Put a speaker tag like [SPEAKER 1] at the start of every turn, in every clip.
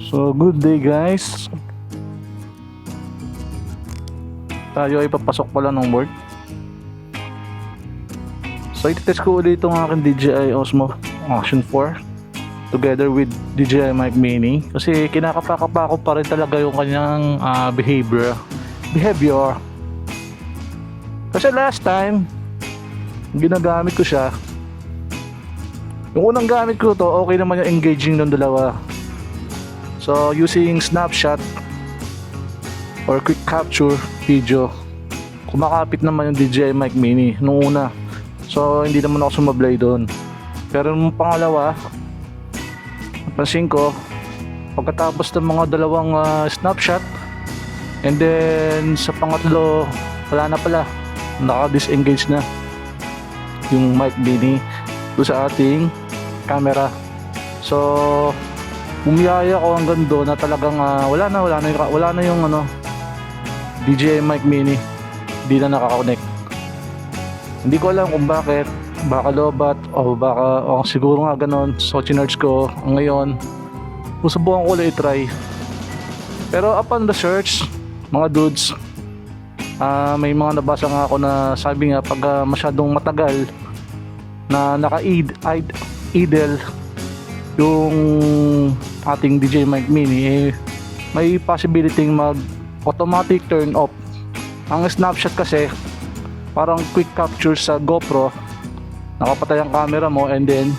[SPEAKER 1] So, good day guys. Tayo ay papasok pala ng work. So, ititest ko ulit itong aking DJI Osmo Action 4 together with DJI Mic Mini kasi kinakapa-kapa ko pa rin talaga yung kanyang behavior. Kasi last time ginagamit ko siya, yung unang gamit ko to, okay naman yung engaging ng dalawa. So using snapshot or quick capture video, kumakapit naman yung DJI Mic Mini nung una. So hindi naman ako sumablay doon. Pero nung pangalawa, napansin ko pagkatapos ng mga dalawang snapshot, and then sa pangatlo wala na pala, naka-disengage na yung Mic Mini doon sa ating camera. So bumiyaya ko hanggang doon na talagang wala na yung DJI Mic Mini, hindi na nakakonect. Hindi ko alam kung bakit, baka lobat o baka siguro nga ganon. So chinarge ko ngayon, susubukan ko ulit i-try. Pero upon the search mga dudes, may mga nabasa nga ako na sabi nga pag masyadong matagal na naka-idle yung ating DJI Mic Mini, may possibility mag automatic turn off. Ang snapshot kasi parang quick capture sa GoPro, nakapatay ang camera mo, and then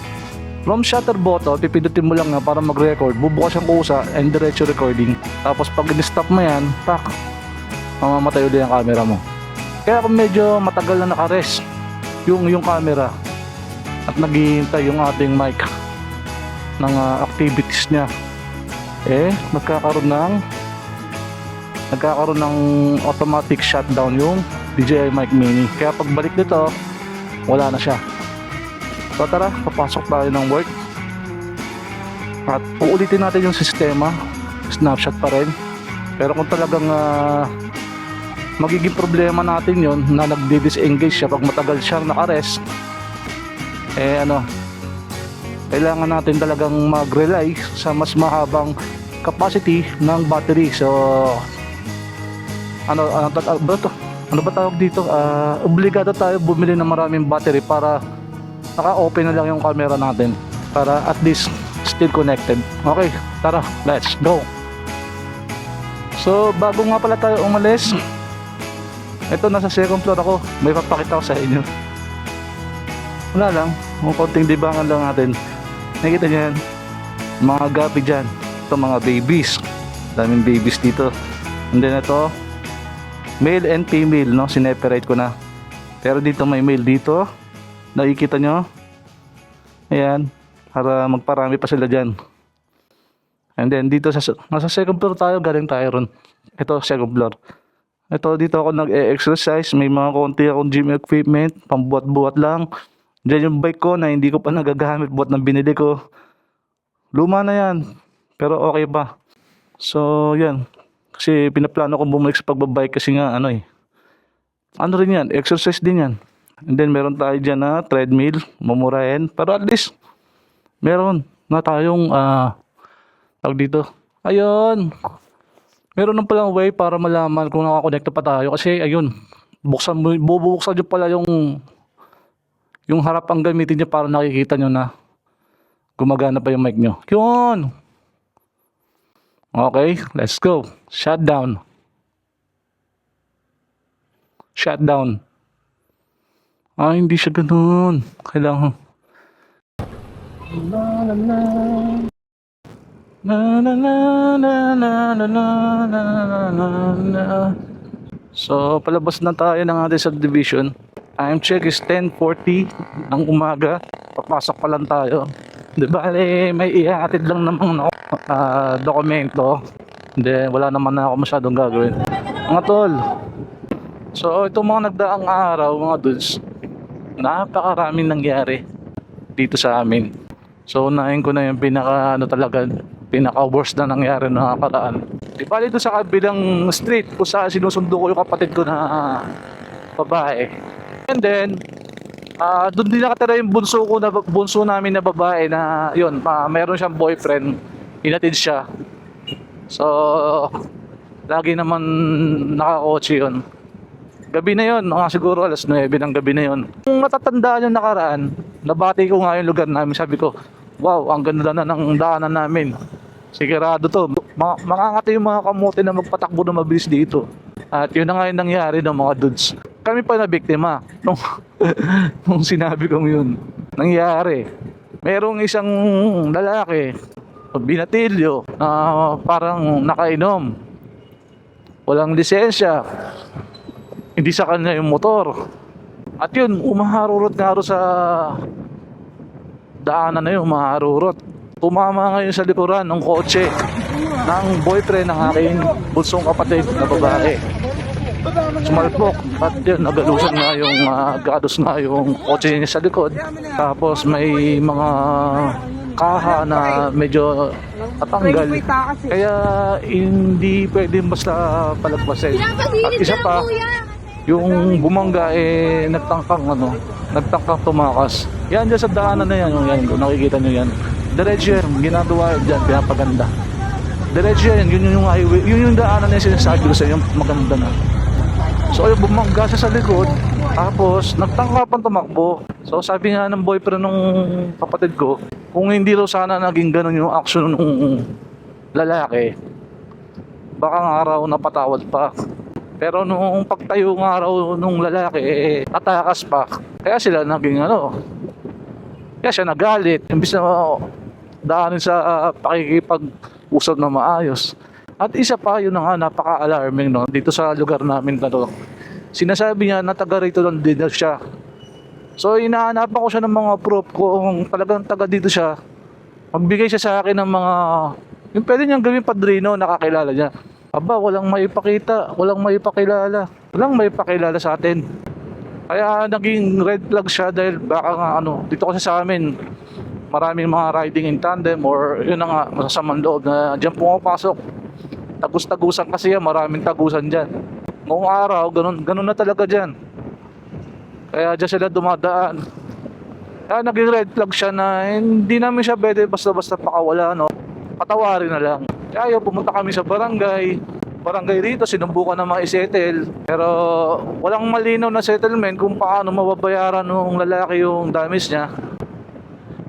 [SPEAKER 1] from shutter button pipindutin mo lang na para mag-record, bubukas ang kusa and diretso recording. Tapos pag in-stop mo yan, mamamatay ulit ang camera mo. Kaya kung medyo matagal na naka-rest yung camera at naghihintay yung ating mic ng activities niya, nagkakaroon ng automatic shutdown yung DJI Mic Mini. Kaya pagbalik nito, wala na siya. So tara, papasok tayo ng work at uulitin natin yung sistema. Snapshot pa rin, pero kung talagang magiging problema natin yon na nagdi-disengage siya pag matagal siyang naka-rest, kailangan natin talagang mag-rely sa mas mahabang capacity ng battery. So ano ba tawag dito? Obligado tayo bumili ng maraming battery para naka-open na lang yung camera natin, para at least still connected. Okay, tara, let's go. So bago nga pala tayo umalis, ito, nasa second floor ako, may papakita ko sa inyo. Wala lang, mga konting dibangan lang natin. Nakita nyo yan, mga gapi dyan. Ito mga babies, daming babies dito. And then ito, male and female, no? Sineperate ko na. Pero dito may male dito, nakikita nyo. Ayan, para magparami pa sila dyan. And then dito nasa second floor tayo, galing tayo ron. Ito second floor. Ito, dito ako nag-exercise, may mga konti akong gym equipment, pambuhat-buhat lang. Diyan yung bike ko na hindi ko pa nagagamit, buhat ng binili ko. Luma na yan, pero okay pa. So yan, kasi pinaplano ko bumalik sa pagbabike kasi nga ano rin yan, exercise din yan. And then meron tayo dyan na treadmill, mamurahin, pero at least meron na tayong tawag dito. Ayun, meron na palang way para malaman kung nakakonekta pa tayo. Kasi ayun, bubuksan nyo pala yung harap ang gamitin nyo para nakikita nyo na gumagana pa yung mic nyo. Yun! Okay, let's go. Shutdown. Hindi siya ganun. Kailangan na na na na na na na na na na. So palabas na tayo ng ating subdivision. Time check is 10:40 ng umaga. Papasok pa lang tayo. Di ba, may ihatid lang namang dokumento. Hindi, wala naman na ako masyadong gagawin, mga tol. So itong mga nagdaang araw, mga dudes, napakaraming nangyari dito sa amin. So unahin ko na yung pinaka worst na nangyari na nakaraan. Di ba dito sa kabilang street kung saan sinusundo ko yung kapatid ko na babae. And then doon din nakatira yung bunso namin na babae na yun, mayroon siyang boyfriend. inatid siya. So, lagi naman nakakotse yun. Gabi na yun, mga siguro alas 9 ng gabi na yun. Kung natatandaan yung nakaraan, nabati ko nga yung lugar namin. Sabi ko, wow, ang ganda na ng daanan namin. Sigurado to. Makangati yung mga kamote na magpatakbo na mabilis dito. At yun na nga yung nangyari ng mga dudes. Kami pa na biktima nung sinabi kong yun. Nangyari. Merong isang lalaki, binatilyo, na parang nakainom. Walang lisensya. Hindi sa kanya yung motor. At yun, umaharurot nga ro sa daanan na yun, umaharurot. Tumama ngayon sa likuran ng kotse ng boyfriend ng aking bunsong kapatid na babae. Sumalpok at yun, nagalusan nga yung gados nga yung kotse niya sa likod. Tapos may mga kaha na medyo tatanggal. Kaya hindi pwedeng basta palagpasin. At isa pa, yung bumangga nagtangkang tumakas. Yan dyan sa daanan na yan, kung nakikita nyo yan. Diretso yan, ginagawa dyan, pinapaganda. Diretso yan, yun yung highway, yun yung daanan na yung sinasabi ko sa inyo, maganda na. So yung bumangga siya sa likod, tapos nagtangka pang tumakbo. So sabi nga ng boyfriend nung kapatid ko, kung hindi raw sana naging ganun yung action nung lalaki, baka nga raw napatawad pa. Pero nung pagtayo nga raw nung lalaki, tatakas pa. Kaya sila naging kaya siya nagalit. Imbis na daanin sa pakikipag-usap na maayos. At isa pa, yun na nga, napaka-alarming dito sa lugar namin na to. Sinasabi niya na taga rito lang din siya. So inaanapan ko siya ng mga proof kung talagang taga dito siya. Magbigay siya sa akin ng mga, yung pwede niyang gawin padrino, nakakilala niya. Aba, walang maipakita, walang maipakilala. Walang maipakilala sa atin. Kaya naging red flag siya dahil baka nga dito kasi sa amin, maraming mga riding in tandem or yun na nga, masasamang loob na dyan pumapasok. Tagus-tagusan kasi yan, maraming tagusan dyan. Noong araw, ganun na talaga dyan. Kaya dyan sila dumadaan. Kaya naging red flag siya na hindi namin siya pwede basta-basta pakawala, patawarin na lang. Kaya pumunta kami sa barangay rito, sinubukan na ma-settle. Pero walang malinaw na settlement kung paano mababayaran ng lalaki yung damage niya.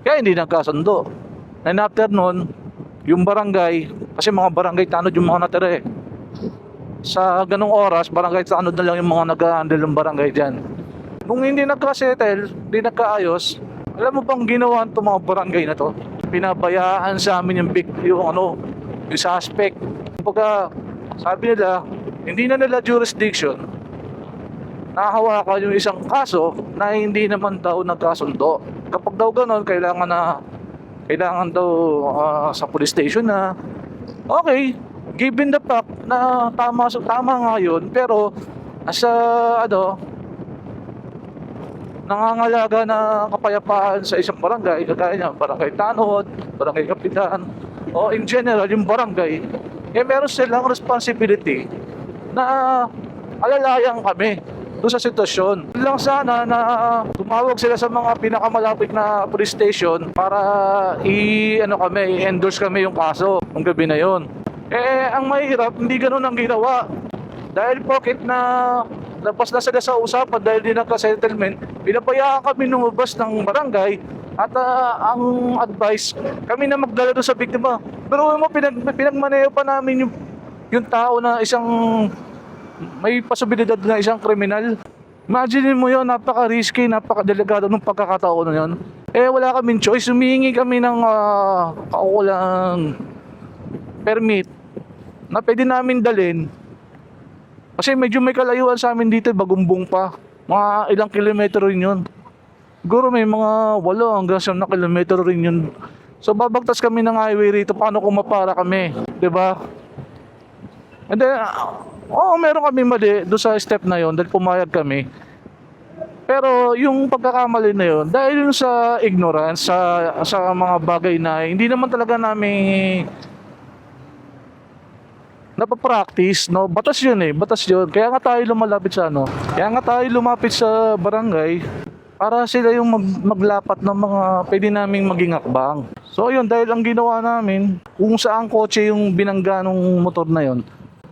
[SPEAKER 1] Kaya hindi nagkasundo. And after nun, yung barangay, kasi mga barangay tanod yung mga natira sa ganong oras, barangay tanod na lang yung mga nag-handle ng barangay dyan. Nung hindi nagka-settle, hindi nagkaayos, alam mo bang ginawa itong mga barangay na to? Pinabayaan sa amin yung suspect. Kapag sabi nila, hindi na nila jurisdiction, nahawakan yung isang kaso na hindi naman daw nagkasundo. Kapag daw ganon, kailangan daw sa police station na, okay, given the fact na tama nga yun, pero as nangangalaga na kapayapaan sa isang barangay, kagaya niya, barangay tanod, barangay kapitan, o in general, yung barangay, meron silang responsibility na alalayan kami doon sa sitwasyon. Lang sana na tumawag sila sa mga pinakamalapit na police station para i-endorse kami yung kaso ng gabi na yon. Ang mahirap, hindi ganun ang ginawa. Dahil pocket na labas na sila sa usapan dahil di nagka-settlement, pinabayaan kami lumabas ng barangay at ang advice, kami na magdala doon sa biktima. Pero pinagmaneho pa namin yung tao na isang may posibilidad na isang kriminal. Imagine mo yun, napaka-risky, napaka-delikado ng pagkakataon na yun. Wala kaming choice, humihingi kami ng kaukulang permit na pwede namin dalhin. Kasi medyo may kalayuan sa amin dito, Bagumbong pa. Mga ilang kilometro rin yun. Siguro may mga 8 hanggang 9 na kilometro rin yun. So babagtas kami ng highway rito, paano kung mapara kami, 'di ba? And then, meron kami mali doon sa step na yon dahil pumayag kami. Pero yung pagkakamali na yon dahil sa ignorance, sa mga bagay na hindi naman talaga namin napapractice, batas yun batas yun. Kaya nga tayo lumapit sa barangay para sila yung maglapat ng mga pwede naming maging hakbang. So ayun, dahil ang ginawa namin, kung saan kotse yung binangga ng motor na yon,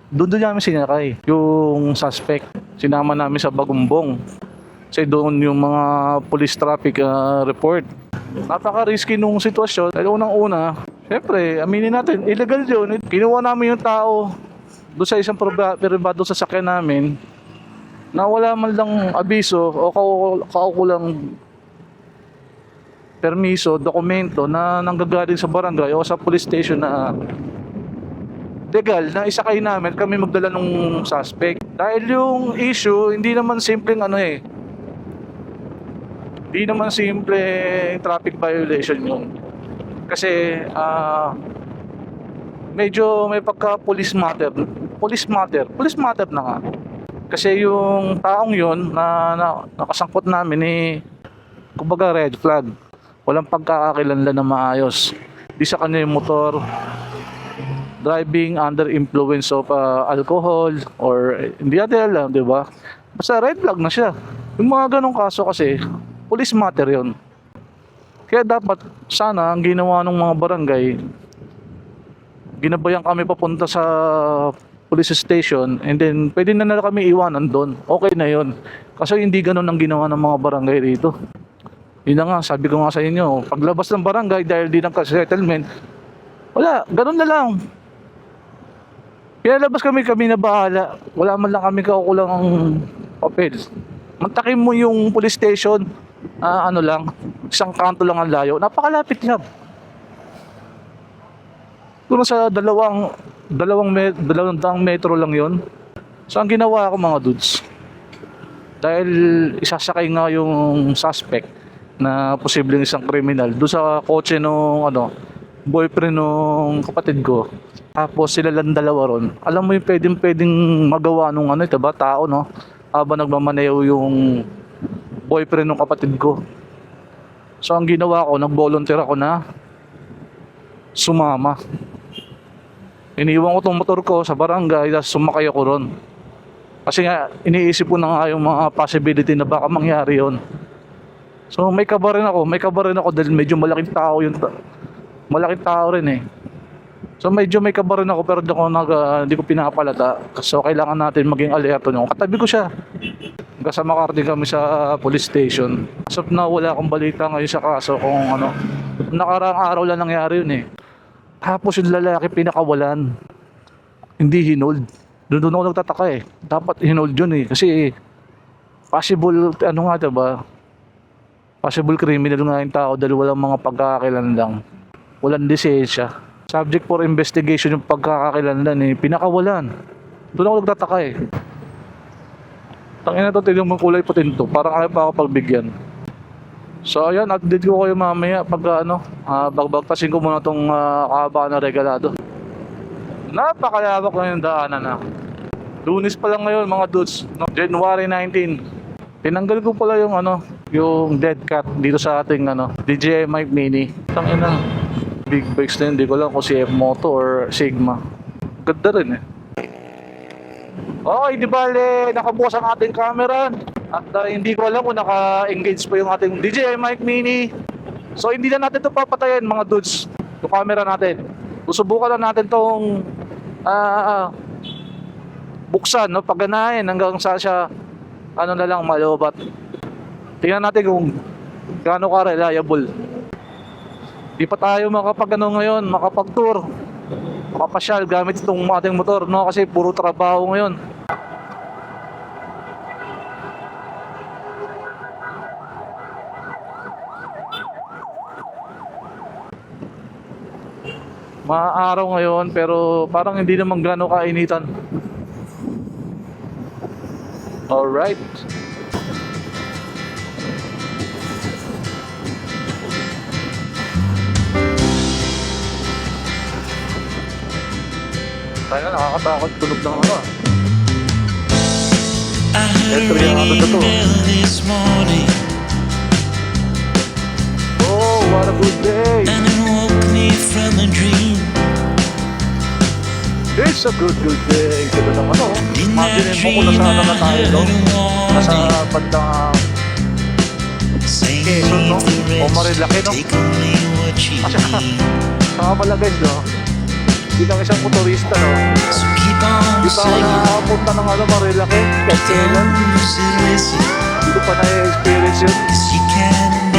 [SPEAKER 1] doon namin sinakay yung suspect. Sinama namin sa Bagumbong. Kasi doon yung mga police traffic report. Napaka-risky nung sitwasyon. Dahil unang-una, syempre, aminin natin, illegal yun. Kinuha namin yung tao doon sa isang pribado sasakyan namin na wala man lang abiso o kaukulang permiso, dokumento na nanggagaling sa barangay o sa police station na legal na isakay namin kami magdala ng suspect. Dahil yung issue, hindi naman simpleng hindi naman simple traffic violation yun. Kasi medyo may pagka police matter na nga. Kasi yung taong yun na nakasangkot namin kumbaga red flag. Walang pagkakakilanlan na maayos. Di sa kanya yung motor, driving under influence of alcohol or hindi natin alam, di ba? Basta red flag na siya. Yung mga ganong kaso kasi, police matter yun. Kaya dapat sana ang ginawa ng mga barangay, ginabayan kami papunta sa police station and then pwede na kami iwanan doon. Okay na yun. Kasi hindi ganun ang ginawa ng mga barangay rito. Yun na nga, sabi ko nga sa inyo, paglabas ng barangay dahil di nagka-settlement, wala, ganun na lang. Pinalabas kami na bahala. Wala man lang kami kaukulang ang papel. Mantakin mo yung police station, isang kanto lang ang layo. Napakalapit lang. Kung sa dalawang metro lang yon. So ang ginawa ko mga dudes, dahil isasakay nga yung suspect na posibleng isang kriminal doon sa kotse nung boyfriend nung kapatid ko. Tapos sila lang dalawa ron. Alam mo yung pwedeng magawa nung tao, no? Habang nagmamaneho yung boyfriend nung kapatid ko. So ang ginawa ko, nag-volunteer ako na sumama. Iniwan ko tong motor ko sa barangay, tapos sumakay ako ron. Kasi nga, iniisip ko na nga yung mga possibility na baka mangyari yon. So may kaba rin ako dahil medyo malaking tao rin eh. So medyo may kaba rin ako pero hindi ko pinapalata. So kailangan natin maging alerto nyo. Katabi ko siya. Kasama din kami sa police station. So na wala akong balita ngayon sa kaso kung nakaraang araw lang nangyari yun eh. Tapos yung lalaki pinakawalan. Hindi hinold. Doon ako nagtataka eh. Dapat hinold yun eh. Kasi possible, diba? Possible criminal nga yung tao dahil walang mga pagkakakilanlan. Walang lisensya. Subject for investigation yung pagkakakilanlan eh. Pinakawalan. Doon ako nagtataka eh. Tangina to, tignan mo kulay putin to. Parang ayaw pa ako pagbigyan. So ayan, update ko kayo mamaya pag bagbagtasin ko muna itong kahabaan na regalado. Napakalawak lang yung daanan na. Lunes pa lang ngayon mga dudes, no? January 19. Tinanggal ko pala yung dead cat dito sa ating DJI Mic Mini. Tangina, big bikes na yun, hindi ko lang kung CF Moto or Sigma. Ganda rin eh. Okay, di bale, nakabukas ang ating camera. At hindi ko alam kung naka-engage pa yung ating DJI Mic Mini. So hindi na natin ito papatayin mga dudes, yung camera natin. Susubukan na natin itong buksan, pagganahin hanggang sa siya na lang malobat. Tingnan natin kung gaano ka reliable. Di pa tayo ngayon, makapag-tour, makapasyal gamit itong ating motor, no? Kasi puro trabaho ngayon. Maaraw ngayon pero parang hindi naman gano'ng kainitan. Alright. Tayo nakakatakot tunog ng
[SPEAKER 2] I heard a ringing bell this morning.
[SPEAKER 1] Oh, what a good day.
[SPEAKER 2] And it woke me from a dream.
[SPEAKER 1] It's a good day. Ganda ng imagine mo kung nasaan na tayo doon. Nasa bandang Quezon, no? O Marilaki, no?
[SPEAKER 2] what you
[SPEAKER 1] Kasi
[SPEAKER 2] need.
[SPEAKER 1] saka pala guys, no? Bilang isang motorista, no?
[SPEAKER 2] So keep on
[SPEAKER 1] Di pa ako
[SPEAKER 2] saying
[SPEAKER 1] nakakapunta ng Marilaki,
[SPEAKER 2] to
[SPEAKER 1] Kailan.
[SPEAKER 2] those who listen,
[SPEAKER 1] Hindi ko pa na-experience yun.
[SPEAKER 2] 'cause you can